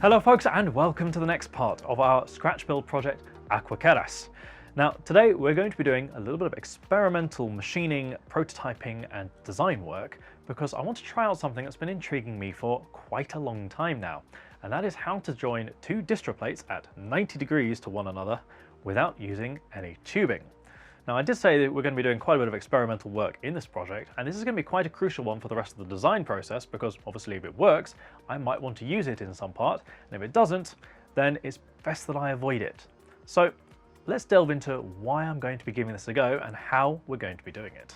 Hello folks, and welcome to the next part of our scratch build project AQUACERAS. Now today we're going to be doing a little bit of experimental machining, prototyping and design work because I want to try out something that's been intriguing me for quite a long time now, and that is how to join two distro plates at 90 degrees to one another without using any tubing. Now I did say that we're going to be doing quite a bit of experimental work in this project, and this is going to be quite a crucial one for the rest of the design process because obviously if it works, I might want to use it in some part, and if it doesn't, then it's best that I avoid it. So let's delve into why I'm going to be giving this a go and how we're going to be doing it.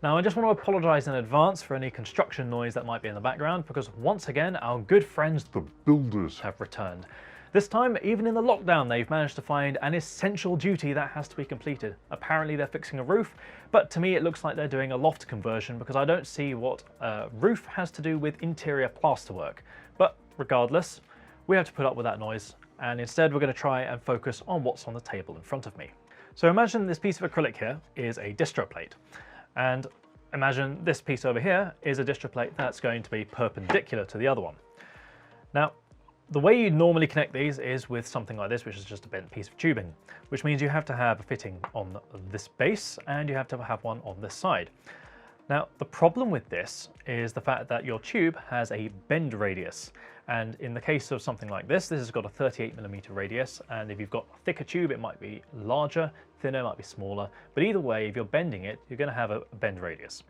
Now I just want to apologise in advance for any construction noise that might be in the background because once again our good friends the builders have returned. This time, even in the lockdown, they've managed to find an essential duty that has to be completed. Apparently they're fixing a roof, but to me it looks like they're doing a loft conversion because I don't see what a roof has to do with interior plasterwork. But regardless, we have to put up with that noise, and instead we're going to try and focus on what's on the table in front of me. So imagine this piece of acrylic here is a distro plate, and imagine this piece over here is a distro plate that's going to be perpendicular to the other one. Now, the way you normally connect these is with something like this, which is just a bent piece of tubing, which means you have to have a fitting on this base and you have to have one on this side. Now, the problem with this is the fact that your tube has a bend radius. And in the case of something like this has got a 38mm radius. And if you've got a thicker tube, it might be larger, thinner, it might be smaller. But either way, if you're bending it, you're going to have a bend radius.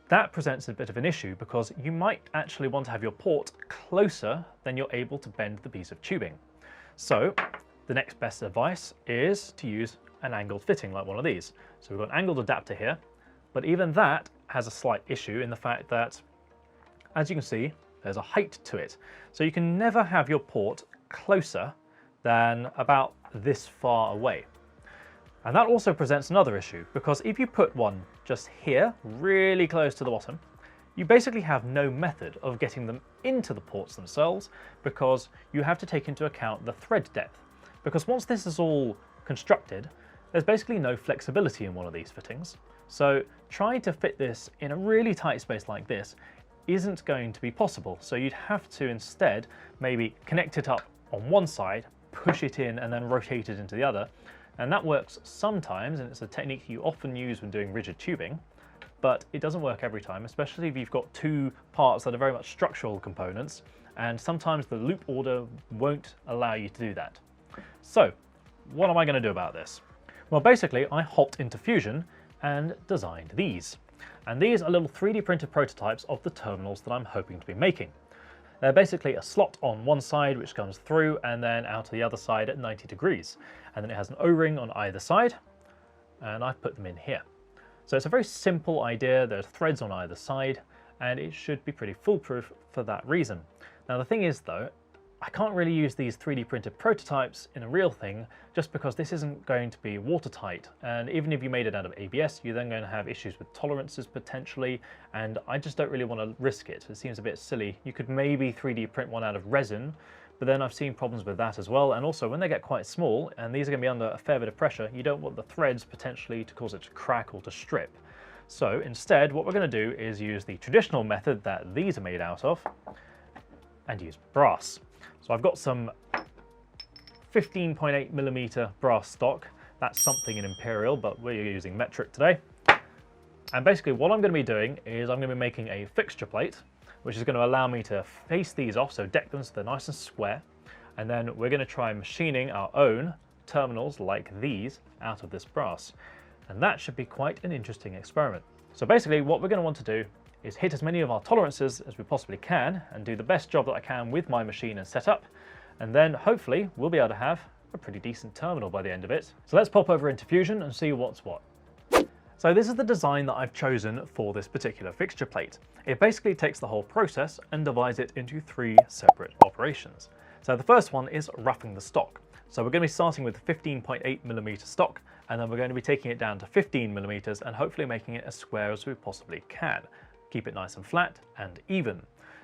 That presents a bit of an issue because you might actually want to have your port closer than you're able to bend the piece of tubing. So the next best advice is to use an angled fitting like one of these. So we've got an angled adapter here, but even that has a slight issue in the fact that, as you can see, there's a height to it. So you can never have your port closer than about this far away. And that also presents another issue, because if you put one just here, really close to the bottom, you basically have no method of getting them into the ports themselves because you have to take into account the thread depth. Because once this is all constructed, there's basically no flexibility in one of these fittings. So trying to fit this in a really tight space like this isn't going to be possible. So you'd have to instead maybe connect it up on one side, push it in and then rotate it into the other. And that works sometimes, and it's a technique you often use when doing rigid tubing, but it doesn't work every time, especially if you've got two parts that are very much structural components, and sometimes the loop order won't allow you to do that. So, what am I going to do about this? Well, basically, I hopped into Fusion and designed these. And these are little 3D printed prototypes of the terminals that I'm hoping to be making. They're basically a slot on one side which comes through and then out to the other side at 90 degrees. And then it has an O-ring on either side, and I've put them in here. So it's a very simple idea. There's threads on either side, and it should be pretty foolproof for that reason. Now the thing is though, I can't really use these 3D printed prototypes in a real thing just because this isn't going to be watertight, and even if you made it out of ABS, you're then going to have issues with tolerances potentially, and I just don't really want to risk it. It seems a bit silly. You could maybe 3D print one out of resin, but then I've seen problems with that as well, and also when they get quite small, and these are going to be under a fair bit of pressure, you don't want the threads potentially to cause it to crack or to strip. So instead, what we're going to do is use the traditional method that these are made out of, and use brass. So I've got some 15.8mm brass stock. That's something in Imperial, but we're using metric today. And basically what I'm going to be doing is I'm going to be making a fixture plate, which is going to allow me to face these off, so deck them so they're nice and square. And then we're going to try machining our own terminals like these out of this brass. And that should be quite an interesting experiment. So basically what we're going to want to do is hit as many of our tolerances as we possibly can and do the best job that I can with my machine and setup, and then hopefully we'll be able to have a pretty decent terminal by the end of it. So let's pop over into Fusion and see what's what. So this is the design that I've chosen for this particular fixture plate. It basically takes the whole process and divides it into three separate operations. So the first one is roughing the stock. So we're going to be starting with 15.8mm stock, and then we're going to be taking it down to 15mm and hopefully making it as square as we possibly can. Keep it nice and flat and even.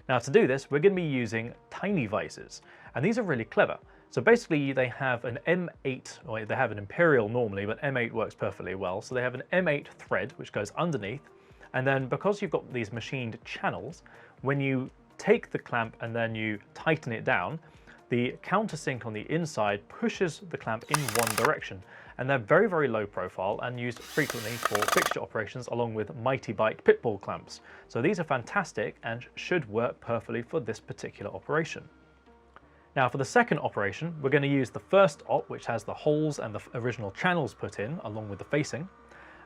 Now to do this, we're going to be using Tiny Vises, and these are really clever. So basically they have an M8, or they have an Imperial normally, but M8 works perfectly well. So they have an M8 thread which goes underneath, and then because you've got these machined channels, when you take the clamp and then you tighten it down, the countersink on the inside pushes the clamp in one direction, and they're very, very low profile and used frequently for fixture operations along with Mighty Bike pitbull clamps. So these are fantastic and should work perfectly for this particular operation. Now for the second operation, we're going to use the first op, which has the holes and the original channels put in along with the facing,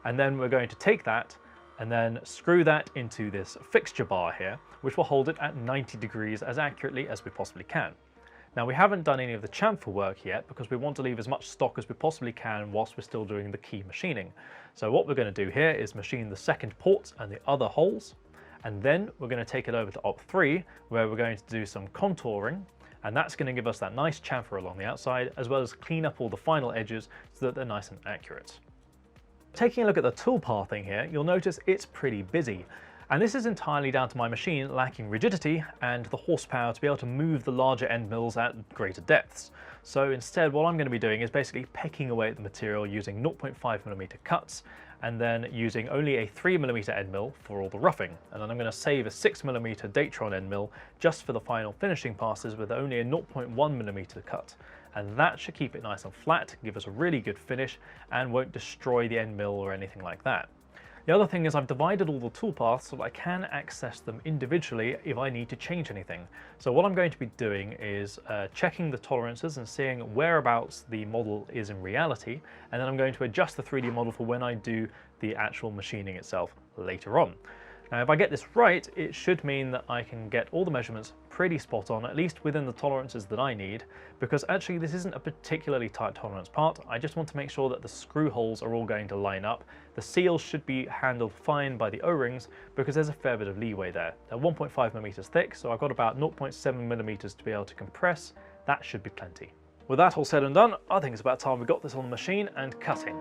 and then we're going to take that and then screw that into this fixture bar here, which will hold it at 90 degrees as accurately as we possibly can. Now we haven't done any of the chamfer work yet because we want to leave as much stock as we possibly can whilst we're still doing the key machining. So what we're going to do here is machine the second port and the other holes, and then we're going to take it over to op 3 where we're going to do some contouring, and that's going to give us that nice chamfer along the outside as well as clean up all the final edges so that they're nice and accurate. Taking a look at the tool pathing here, you'll notice it's pretty busy. And this is entirely down to my machine lacking rigidity and the horsepower to be able to move the larger end mills at greater depths. So instead what I'm going to be doing is basically pecking away at the material using 0.5mm cuts and then using only a 3mm end mill for all the roughing. And then I'm going to save a 6mm Datron end mill just for the final finishing passes with only a 0.1mm cut. And that should keep it nice and flat, give us a really good finish, and won't destroy the end mill or anything like that. The other thing is I've divided all the toolpaths so that I can access them individually if I need to change anything. So what I'm going to be doing is checking the tolerances and seeing whereabouts the model is in reality, and then I'm going to adjust the 3D model for when I do the actual machining itself later on. Now if I get this right, it should mean that I can get all the measurements pretty spot on, at least within the tolerances that I need, because actually this isn't a particularly tight tolerance part. I just want to make sure that the screw holes are all going to line up. The seals should be handled fine by the O-rings because there's a fair bit of leeway there. They're 1.5mm thick, so I've got about 0.7mm to be able to compress. That should be plenty. With that all said and done, I think it's about time we got this on the machine and cutting.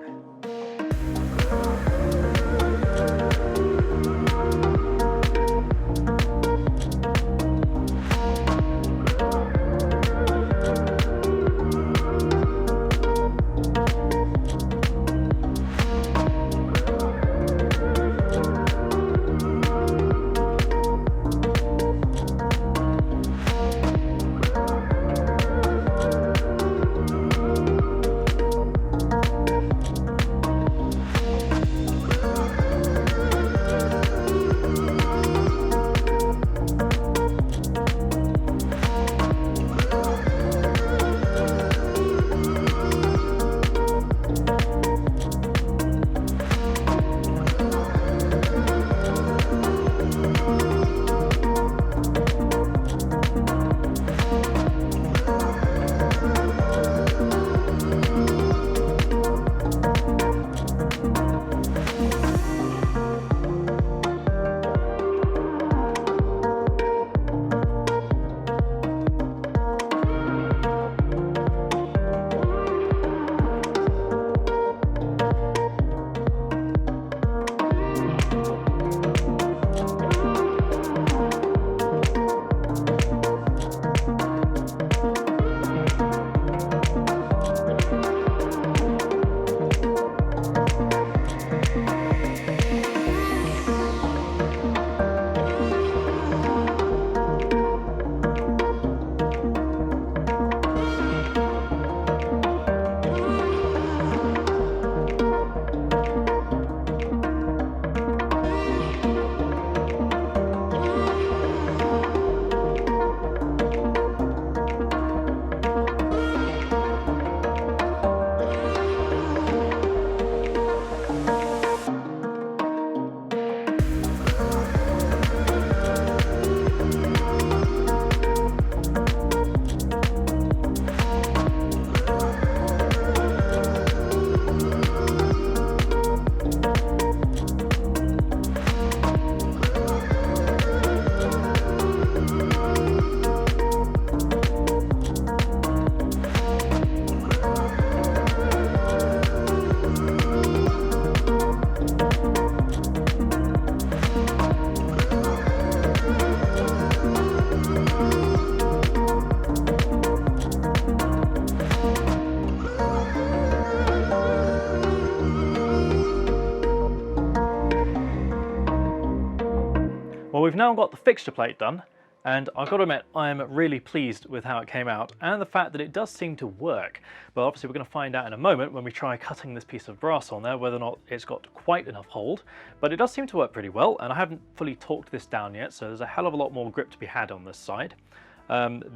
Well, we've now got the fixture plate done. And I've got to admit, I'm really pleased with how it came out and the fact that it does seem to work. But obviously we're going to find out in a moment when we try cutting this piece of brass on there whether or not it's got quite enough hold. But it does seem to work pretty well, and I haven't fully torqued this down yet, so there's a hell of a lot more grip to be had on this side.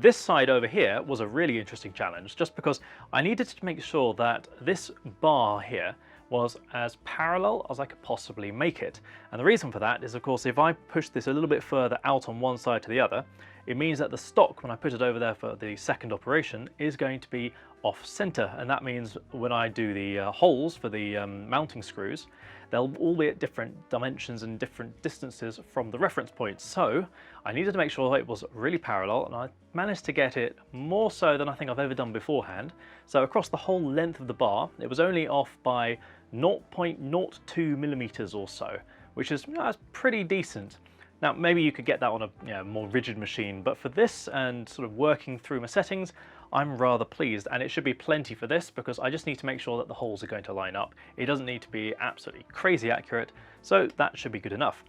This side over here was a really interesting challenge, just because I needed to make sure that this bar here was as parallel as I could possibly make it. And the reason for that is, of course, if I push this a little bit further out on one side to the other, it means that the stock, when I put it over there for the second operation, is going to be off center. And that means when I do the holes for the mounting screws, they'll all be at different dimensions and different distances from the reference point. So I needed to make sure it was really parallel, and I managed to get it more so than I think I've ever done beforehand. So across the whole length of the bar, it was only off by 0.02 millimeters or so, which is, that's pretty decent. Now, maybe you could get that on a more rigid machine, but for this and sort of working through my settings, I'm rather pleased, and it should be plenty for this because I just need to make sure that the holes are going to line up. It doesn't need to be absolutely crazy accurate, so that should be good enough.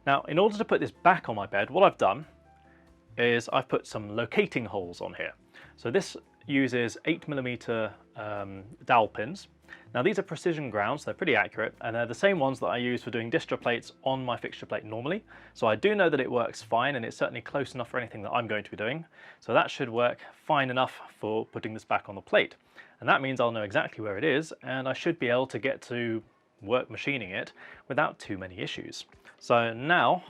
Now, in order to put this back on my bed, what I've done is I've put some locating holes on here. So this uses 8mm dowel pins. Now these are precision grounds, they're pretty accurate, and they're the same ones that I use for doing distro plates on my fixture plate normally. So I do know that it works fine, and it's certainly close enough for anything that I'm going to be doing. So that should work fine enough for putting this back on the plate. And that means I'll know exactly where it is, and I should be able to get to work machining it without too many issues. So now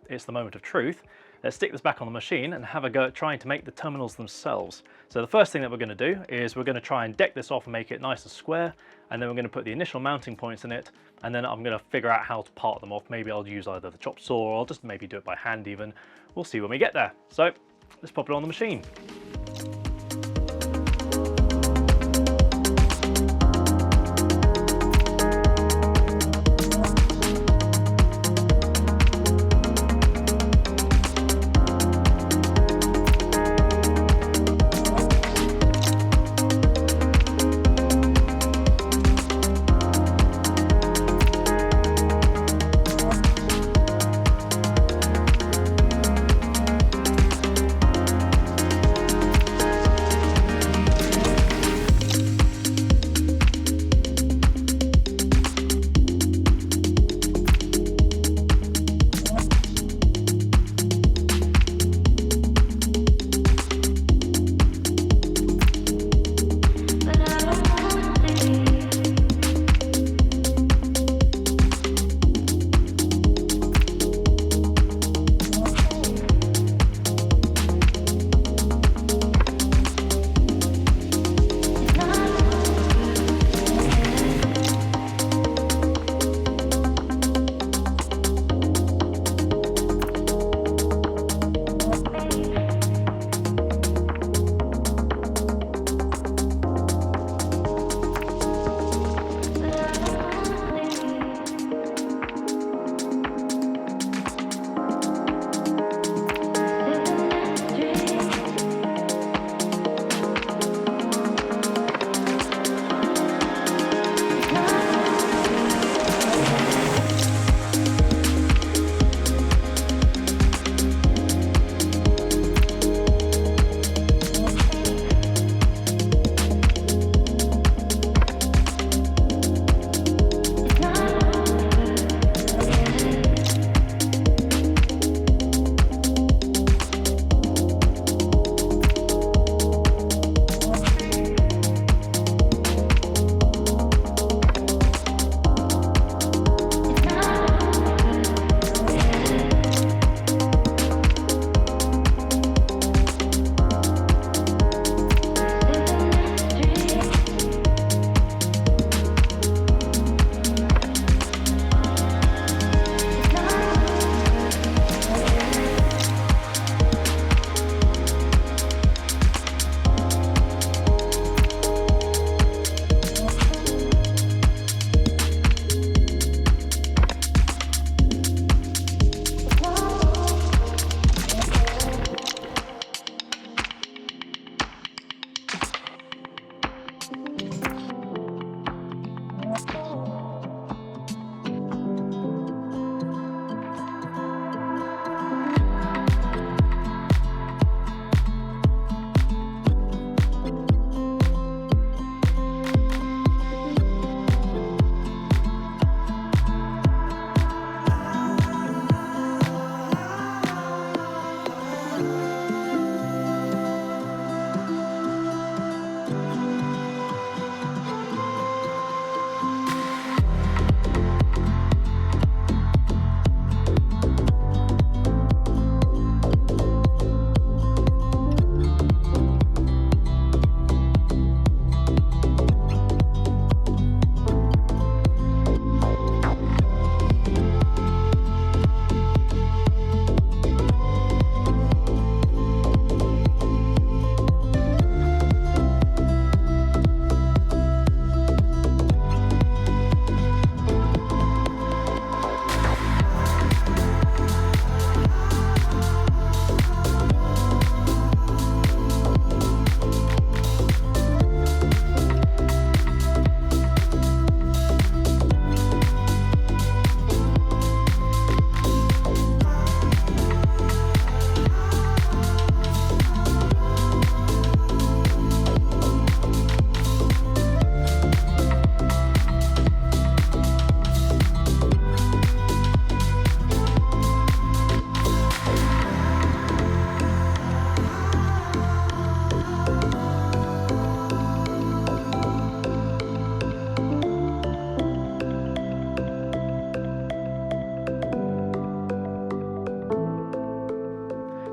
it's the moment of truth. Let's stick this back on the machine and have a go at trying to make the terminals themselves. So the first thing that we're going to do is we're going to try and deck this off and make it nice and square, and then we're going to put the initial mounting points in it, and then I'm going to figure out how to part them off. Maybe I'll use either the chop saw, or I'll just maybe do it by hand even. We'll see when we get there. So let's pop it on the machine.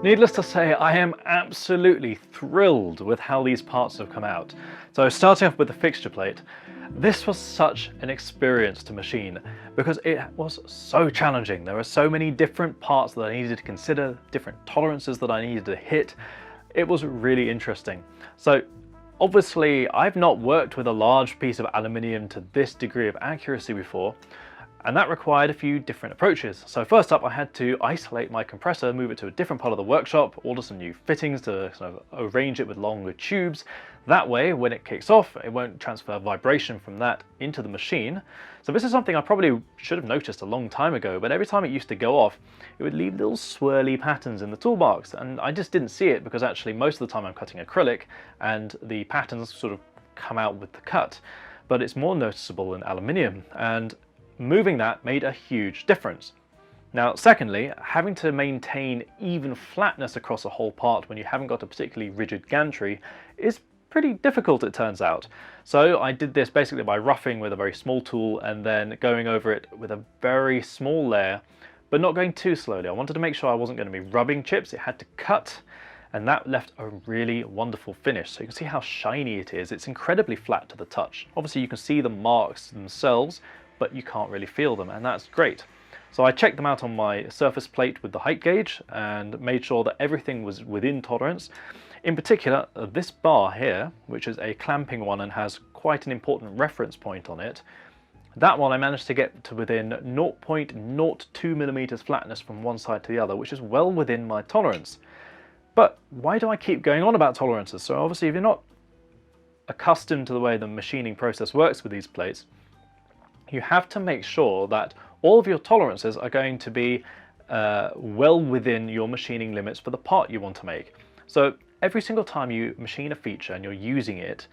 Needless to say, I am absolutely thrilled with how these parts have come out. So starting off with the fixture plate, this was such an experience to machine because it was so challenging. There were so many different parts that I needed to consider, different tolerances that I needed to hit. It was really interesting. So obviously I've not worked with a large piece of aluminium to this degree of accuracy before, and that required a few different approaches. So first up, I had to isolate my compressor, move it to a different part of the workshop, order some new fittings to sort of arrange it with longer tubes. That way, when it kicks off, it won't transfer vibration from that into the machine. So this is something I probably should have noticed a long time ago, but every time it used to go off, it would leave little swirly patterns in the toolbox, and I just didn't see it because actually most of the time I'm cutting acrylic and the patterns sort of come out with the cut, but it's more noticeable in aluminium, and moving that made a huge difference. Now, secondly, having to maintain even flatness across a whole part when you haven't got a particularly rigid gantry is pretty difficult, it turns out. So I did this basically by roughing with a very small tool and then going over it with a very small layer, but not going too slowly. I wanted to make sure I wasn't going to be rubbing chips. It had to cut, and that left a really wonderful finish. So you can see how shiny it is. It's incredibly flat to the touch. Obviously you can see the marks themselves, but you can't really feel them, and that's great. So I checked them out on my surface plate with the height gauge and made sure that everything was within tolerance. In particular, this bar here, which is a clamping one and has quite an important reference point on it, that one I managed to get to within 0.02 millimeters flatness from one side to the other, which is well within my tolerance. But why do I keep going on about tolerances? So obviously if you're not accustomed to the way the machining process works with these plates, you have to make sure that all of your tolerances are going to be well within your machining limits for the part you want to make. So every single time you machine a feature and you're using it,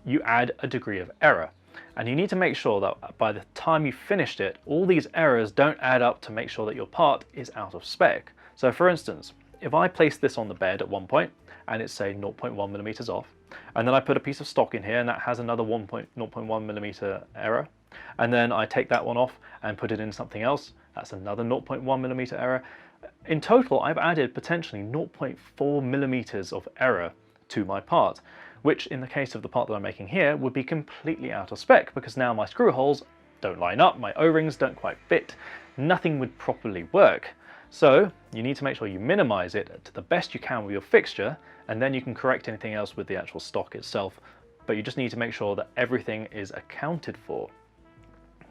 you add a degree of error. And you need to make sure that by the time you've finished it, all these errors don't add up to make sure that your part is out of spec. So for instance, if I place this on the bed at one point and it's say 0.1 millimeters off, and then I put a piece of stock in here and that has another 0.1 millimeter error, and then I take that one off and put it in something else, that's another 0.1 millimeter error. In total, I've added potentially 0.4 millimeters of error to my part, which in the case of the part that I'm making here would be completely out of spec because now my screw holes don't line up, my O-rings don't quite fit, nothing would properly work. So you need to make sure you minimize it to the best you can with your fixture, and then you can correct anything else with the actual stock itself. But you just need to make sure that everything is accounted for.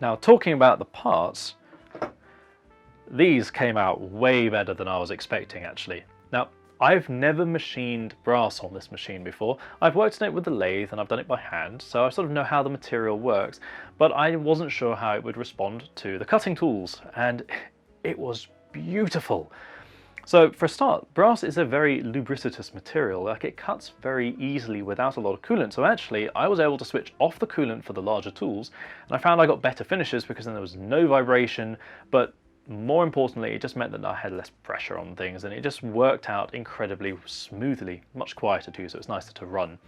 Now, talking about the parts, these came out way better than I was expecting actually. Now, I've never machined brass on this machine before. I've worked on it with the lathe and I've done it by hand, so I sort of know how the material works, but I wasn't sure how it would respond to the cutting tools, and it was beautiful. So for a start, brass is a very lubricitous material, like it cuts very easily without a lot of coolant. So actually I was able to switch off the coolant for the larger tools, and I found I got better finishes because then there was no vibration, but more importantly, it just meant that I had less pressure on things and it just worked out incredibly smoothly, much quieter too, so it's nicer to run.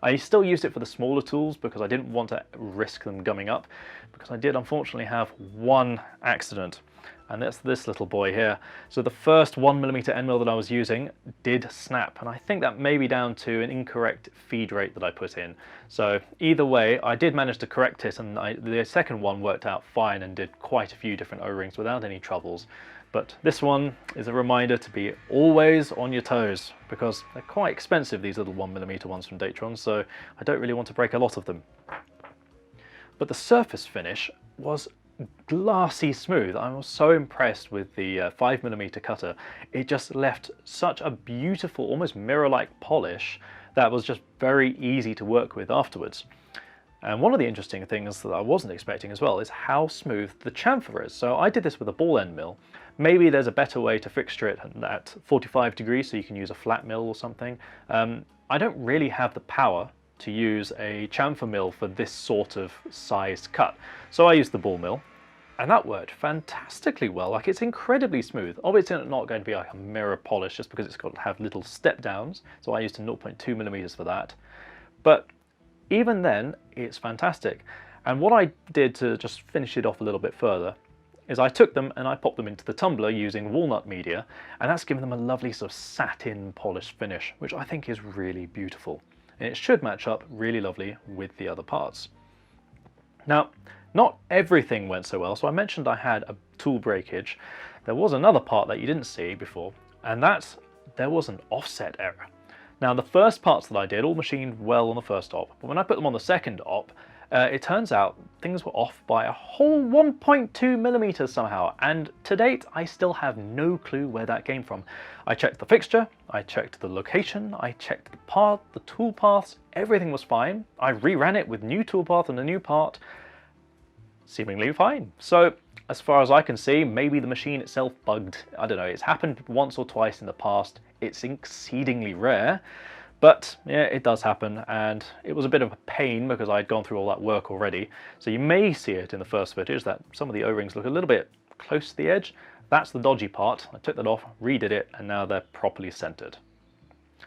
I still used it for the smaller tools because I didn't want to risk them gumming up, because I did unfortunately have one accident, and that's this little boy here. So the first 1mm end mill that I was using did snap, and I think that may be down to an incorrect feed rate that I put in. So either way, I did manage to correct it, and the second one worked out fine and did quite a few different O-rings without any troubles. But this one is a reminder to be always on your toes, because they're quite expensive, these little 1mm ones from Datron, so I don't really want to break a lot of them. But the surface finish was glassy smooth. I was so impressed with the 5mm cutter. It just left such a beautiful, almost mirror-like polish that was just very easy to work with afterwards. And one of the interesting things that I wasn't expecting as well is how smooth the chamfer is. So I did this with a ball end mill. Maybe there's a better way to fixture it at 45 degrees so you can use a flat mill or something. I don't really have the power to use a chamfer mill for this sort of sized cut. So I used the ball mill, and that worked fantastically well. Like, it's incredibly smooth. Obviously it's not going to be like a mirror polish just because it's got to have little step downs. So I used a 0.2mm for that. But even then, it's fantastic. And what I did to just finish it off a little bit further is I took them and I popped them into the tumbler using walnut media, and that's given them a lovely sort of satin polished finish, which I think is really beautiful. And it should match up really lovely with the other parts. Now, not everything went so well, so I mentioned I had a tool breakage. There was another part that you didn't see before, and that's there was an offset error. Now, the first parts that I did all machined well on the first op, but when I put them on the second op, it turns out things were off by a whole 1.2 millimeters somehow, and to date I still have no clue where that came from. I checked the fixture, I checked the location, I checked the part, the tool paths, everything was fine. I reran it with new toolpath and a new part, seemingly fine. So as far as I can see, maybe the machine itself bugged. I don't know, it's happened once or twice in the past. It's exceedingly rare, but yeah, it does happen, and it was a bit of a pain because I'd gone through all that work already. So you may see it in the first footage that some of the O-rings look a little bit close to the edge. That's the dodgy part. I took that off, redid it, and now they're properly centered.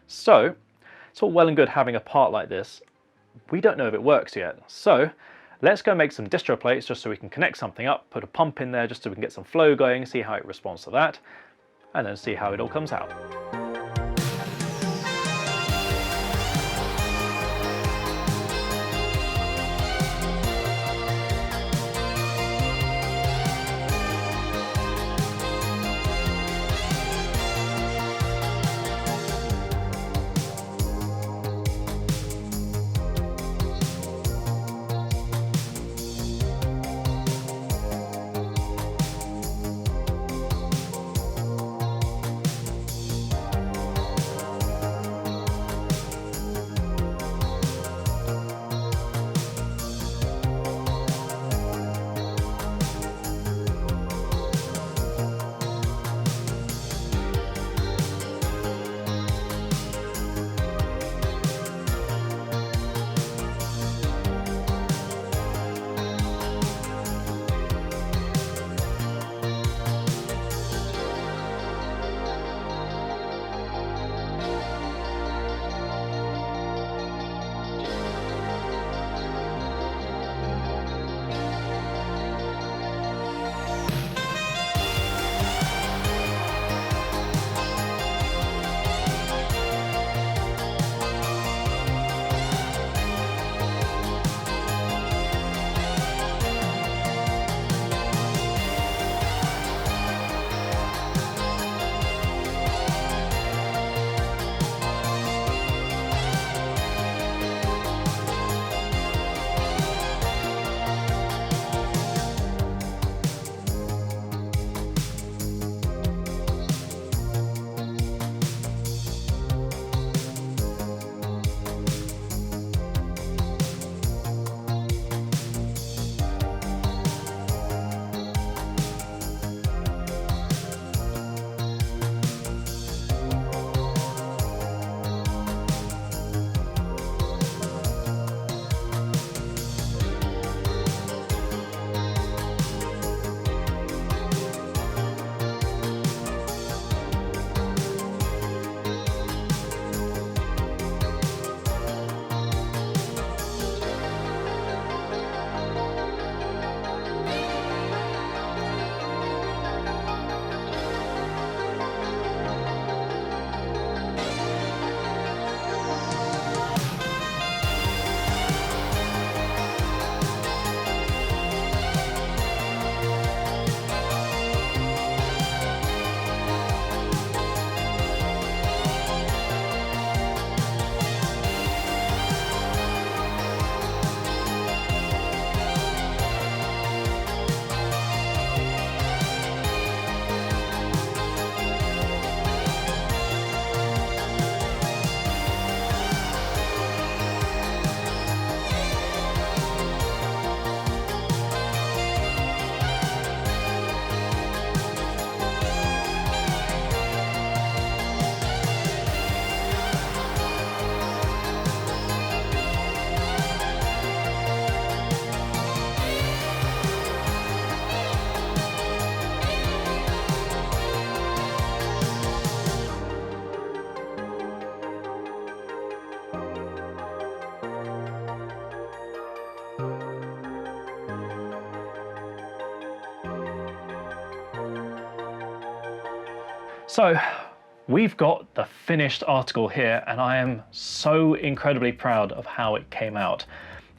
So it's all well and good having a part like this. We don't know if it works yet. So let's go make some distro plates just so we can connect something up, put a pump in there just so we can get some flow going, see how it responds to that, and then see how it all comes out. So we've got the finished article here, and I am so incredibly proud of how it came out.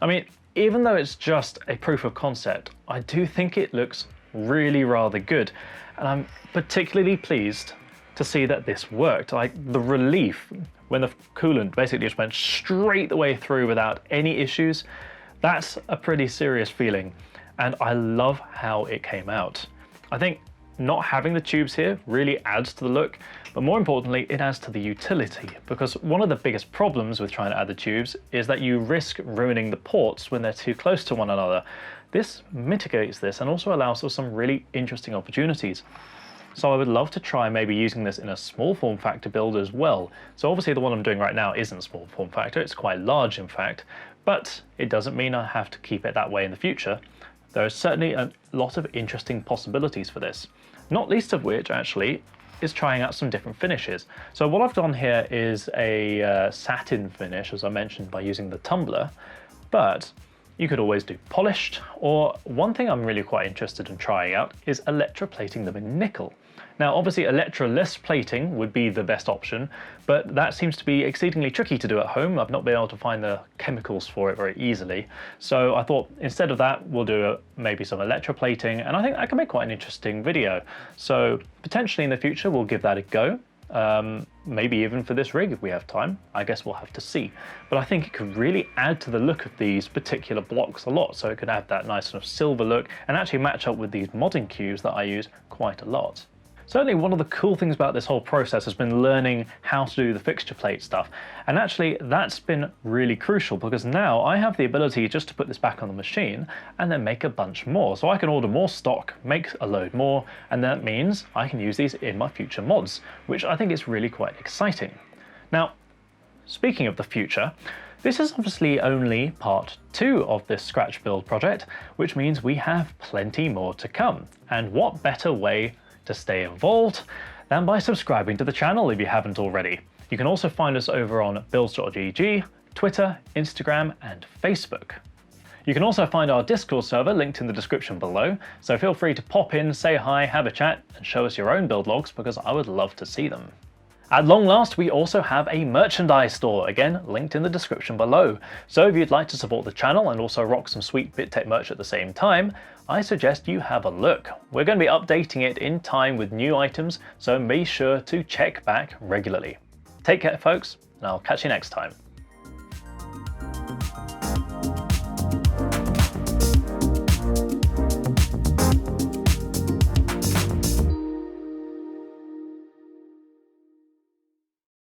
I mean, even though it's just a proof of concept, I do think it looks really rather good, and I'm particularly pleased to see that this worked. Like, the relief when the coolant basically just went straight the way through without any issues, that's a pretty serious feeling, and I love how it came out. I think not having the tubes here really adds to the look, but more importantly, it adds to the utility, because one of the biggest problems with trying to add the tubes is that you risk ruining the ports when they're too close to one another. This mitigates this and also allows for some really interesting opportunities. So I would love to try maybe using this in a small form factor build as well. So obviously the one I'm doing right now isn't small form factor, it's quite large in fact, but it doesn't mean I have to keep it that way in the future. There is certainly a lot of interesting possibilities for this, not least of which actually is trying out some different finishes. So what I've done here is a satin finish, as I mentioned, by using the tumbler, but you could always do polished, or one thing I'm really quite interested in trying out is electroplating them in nickel. Now obviously electroless plating would be the best option, but that seems to be exceedingly tricky to do at home. I've not been able to find the chemicals for it very easily. So I thought instead of that, we'll do maybe some electroplating, and I think that can make quite an interesting video. So potentially in the future, we'll give that a go. Maybe even for this rig if we have time. I guess we'll have to see. But I think it could really add to the look of these particular blocks a lot. So it could have that nice sort of silver look and actually match up with these modding cubes that I use quite a lot. Certainly one of the cool things about this whole process has been learning how to do the fixture plate stuff. And actually that's been really crucial, because now I have the ability just to put this back on the machine and then make a bunch more. So I can order more stock, make a load more, and that means I can use these in my future mods, which I think is really quite exciting. Now, speaking of the future, this is obviously only part 2 of this scratch build project, which means we have plenty more to come. And what better way to stay involved than by subscribing to the channel if you haven't already. You can also find us over on builds.gg, Twitter, Instagram, and Facebook. You can also find our Discord server linked in the description below, so feel free to pop in, say hi, have a chat, and show us your own build logs, because I would love to see them. At long last, we also have a merchandise store, again linked in the description below. So if you'd like to support the channel and also rock some sweet BitTech merch at the same time, I suggest you have a look. We're going to be updating it in time with new items, so be sure to check back regularly. Take care folks, and I'll catch you next time.